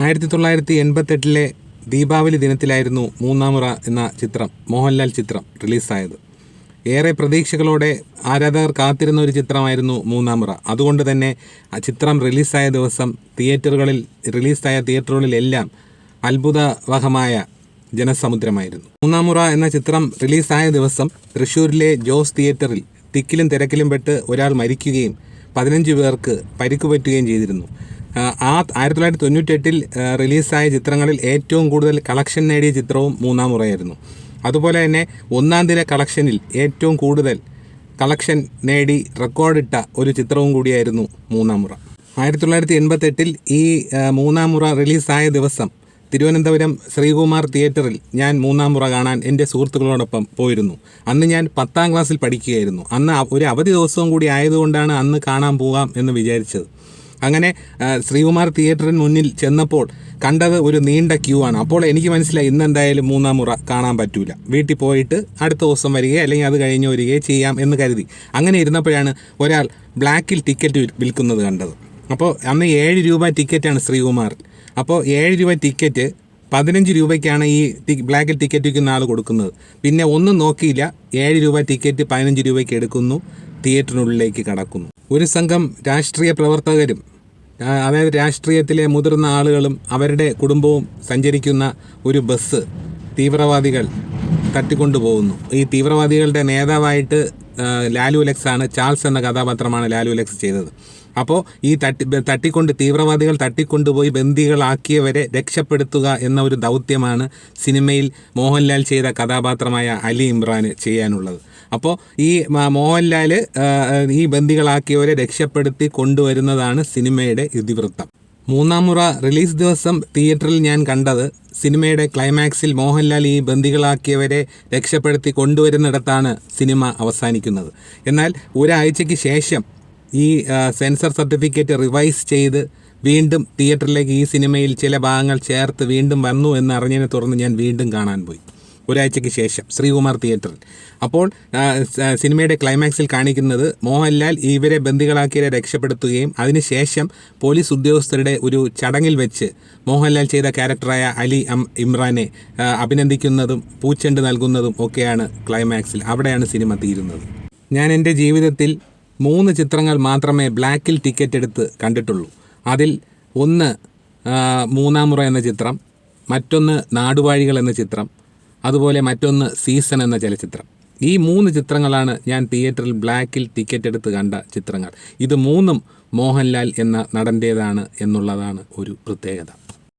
1988 ദീപാവലി ദിനത്തിലായിരുന്നു മൂന്നാമുറ എന്ന ചിത്രം, മോഹൻലാൽ ചിത്രം റിലീസായത്. ഏറെ പ്രതീക്ഷകളോടെ ആരാധകർ കാത്തിരുന്ന ഒരു ചിത്രമായിരുന്നു മൂന്നാമുറ. അതുകൊണ്ട് തന്നെ ആ ചിത്രം റിലീസായ ദിവസം റിലീസായ തിയേറ്ററുകളിലെല്ലാം അത്ഭുതവഹമായ ജനസമുദ്രമായിരുന്നു. മൂന്നാമുറ എന്ന ചിത്രം റിലീസായ ദിവസം തൃശ്ശൂരിലെ ജോസ് തിയേറ്ററിൽ തിക്കിലും തിരക്കിലും പെട്ട് ഒരാൾ മരിക്കുകയും 15 പേർക്ക് പരിക്ക് പറ്റുകയും ചെയ്തിരുന്നു. 1998 റിലീസായ ചിത്രങ്ങളിൽ ഏറ്റവും കൂടുതൽ കളക്ഷൻ നേടിയ ചിത്രവും മൂന്നാമുറയായിരുന്നു. അതുപോലെ തന്നെ ഒന്നാം ദിന കളക്ഷനിൽ ഏറ്റവും കൂടുതൽ കളക്ഷൻ നേടി റെക്കോർഡിട്ട ഒരു ചിത്രവും കൂടിയായിരുന്നു മൂന്നാമുറ. 1988 ഈ മൂന്നാമുറ റിലീസായ ദിവസം തിരുവനന്തപുരം ശ്രീകുമാർ തിയേറ്ററിൽ ഞാൻ മൂന്നാമുറ കാണാൻ എൻ്റെ സുഹൃത്തുക്കളോടൊപ്പം പോയിരുന്നു. അന്ന് ഞാൻ 10ാം ക്ലാസ്സിൽ പഠിക്കുകയായിരുന്നു. അന്ന് ഒരു അവധി ദിവസവും കൂടി ആയതുകൊണ്ടാണ് അന്ന് കാണാൻ പോകാം എന്ന് വിചാരിച്ചത്. അങ്ങനെ ശ്രീകുമാർ തിയേറ്ററിന് മുന്നിൽ ചെന്നപ്പോൾ കണ്ടത് ഒരു നീണ്ട ക്യൂ ആണ്. അപ്പോൾ എനിക്ക് മനസ്സിലായി ഇന്നെന്തായാലും മൂന്നാമുറ കാണാൻ പറ്റൂല, വീട്ടിൽ പോയിട്ട് അടുത്ത ദിവസം വരികയോ അല്ലെങ്കിൽ അത് കഴിഞ്ഞ് വരികയോ ചെയ്യാം എന്ന് കരുതി. അങ്ങനെ ഇരുന്നപ്പോഴാണ് ഒരാൾ ബ്ലാക്കിൽ ടിക്കറ്റ് വിൽക്കുന്നത് കണ്ടത്. അപ്പോൾ അന്ന് 7 രൂപ ടിക്കറ്റാണ് ശ്രീകുമാറിൽ. അപ്പോൾ 7 രൂപ ടിക്കറ്റ് 15 രൂപയ്ക്കാണ് ഈ ബ്ലാക്കിൽ ടിക്കറ്റ് വിൽക്കുന്ന ആൾ കൊടുക്കുന്നത്. പിന്നെ ഒന്നും നോക്കിയില്ല, 7 രൂപ ടിക്കറ്റ് 15 രൂപയ്ക്ക് എടുക്കുന്നു, തിയേറ്ററിനുള്ളിലേക്ക് കടക്കുന്നു. ഒരു സംഘം രാഷ്ട്രീയ പ്രവർത്തകരും അതായത് രാഷ്ട്രീയത്തിലെ മുതിർന്ന ആളുകളും അവരുടെ കുടുംബവും സഞ്ചരിക്കുന്ന ഒരു ബസ് തീവ്രവാദികൾ തട്ടിക്കൊണ്ടുപോകുന്നു. ഈ തീവ്രവാദികളുടെ നേതാവായിട്ട് ലാലു ലക്സാണ്, ചാൾസ് എന്ന കഥാപാത്രമാണ് ലാലു ലക്സ് ചെയ്തത്. അപ്പോൾ ഈ തീവ്രവാദികൾ തട്ടിക്കൊണ്ടുപോയി ബന്ദികളാക്കിയവരെ രക്ഷപ്പെടുത്തുക എന്ന ഒരു ദൗത്യമാണ് സിനിമയിൽ മോഹൻലാൽ ചെയ്ത കഥാപാത്രമായ അലി ഇമ്രാന് ചെയ്യാനുള്ളത്. അപ്പോൾ ഈ മോഹൻലാൽ ഈ ബന്ദികളാക്കിയവരെ രക്ഷപ്പെടുത്തി കൊണ്ടുവരുന്നതാണ് സിനിമയുടെ ഇതിവൃത്തം. മൂന്നാമുറ റിലീസ് ദിവസം തിയേറ്ററിൽ ഞാൻ കണ്ടത് സിനിമയുടെ ക്ലൈമാക്സിൽ മോഹൻലാൽ ഈ ബന്ദികളാക്കിയവരെ രക്ഷപ്പെടുത്തി കൊണ്ടുവരുന്നിടത്താണ് സിനിമ അവസാനിക്കുന്നത്. എന്നാൽ ഒരാഴ്ചയ്ക്ക് ശേഷം ഈ സെൻസർ സർട്ടിഫിക്കറ്റ് റിവൈസ് ചെയ്ത് വീണ്ടും തിയേറ്ററിലേക്ക് ഈ സിനിമയിൽ ചില ഭാഗങ്ങൾ ചേർത്ത് വീണ്ടും വന്നു എന്ന് അറിഞ്ഞതിനെ തുടർന്ന് ഞാൻ വീണ്ടും കാണാൻ പോയി ഒരാഴ്ചയ്ക്ക് ശേഷം ശ്രീകുമാർ തിയേറ്ററിൽ. അപ്പോൾ സിനിമയുടെ ക്ലൈമാക്സിൽ കാണിക്കുന്നത് മോഹൻലാൽ ഇവരെ ബന്ദികളാക്കിയവരെ രക്ഷപ്പെടുത്തുകയും അതിനുശേഷം പോലീസ് ഉദ്യോഗസ്ഥരുടെ ഒരു ചടങ്ങിൽ വെച്ച് മോഹൻലാൽ ചെയ്ത ക്യാരക്ടറായ അലി ഇമ്രാനെ അഭിനന്ദിക്കുന്നതും പൂച്ചെണ്ട് നൽകുന്നതും ഒക്കെയാണ് ക്ലൈമാക്സിൽ. അവിടെയാണ് സിനിമ തീരുന്നത്. ഞാൻ എൻ്റെ ജീവിതത്തിൽ 3 ചിത്രങ്ങൾ മാത്രമേ ബ്ലാക്കിൽ ടിക്കറ്റ് എടുത്ത് കണ്ടിട്ടുള്ളൂ. അതിൽ ഒന്ന് മൂന്നാമുറ എന്ന ചിത്രം, മറ്റൊന്ന് നാടുവാഴികൾ എന്ന ചിത്രം, അതുപോലെ മറ്റൊന്ന് സീസൺ എന്ന ചലച്ചിത്രം. ഈ 3 ചിത്രങ്ങളാണ് ഞാൻ തിയേറ്ററിൽ ബ്ലാക്കിൽ ടിക്കറ്റ് എടുത്ത് കണ്ട ചിത്രങ്ങൾ. ഇത് 3ഉം മോഹൻലാൽ എന്ന നടൻ്റേതാണ് എന്നുള്ളതാണ് ഒരു പ്രത്യേകത.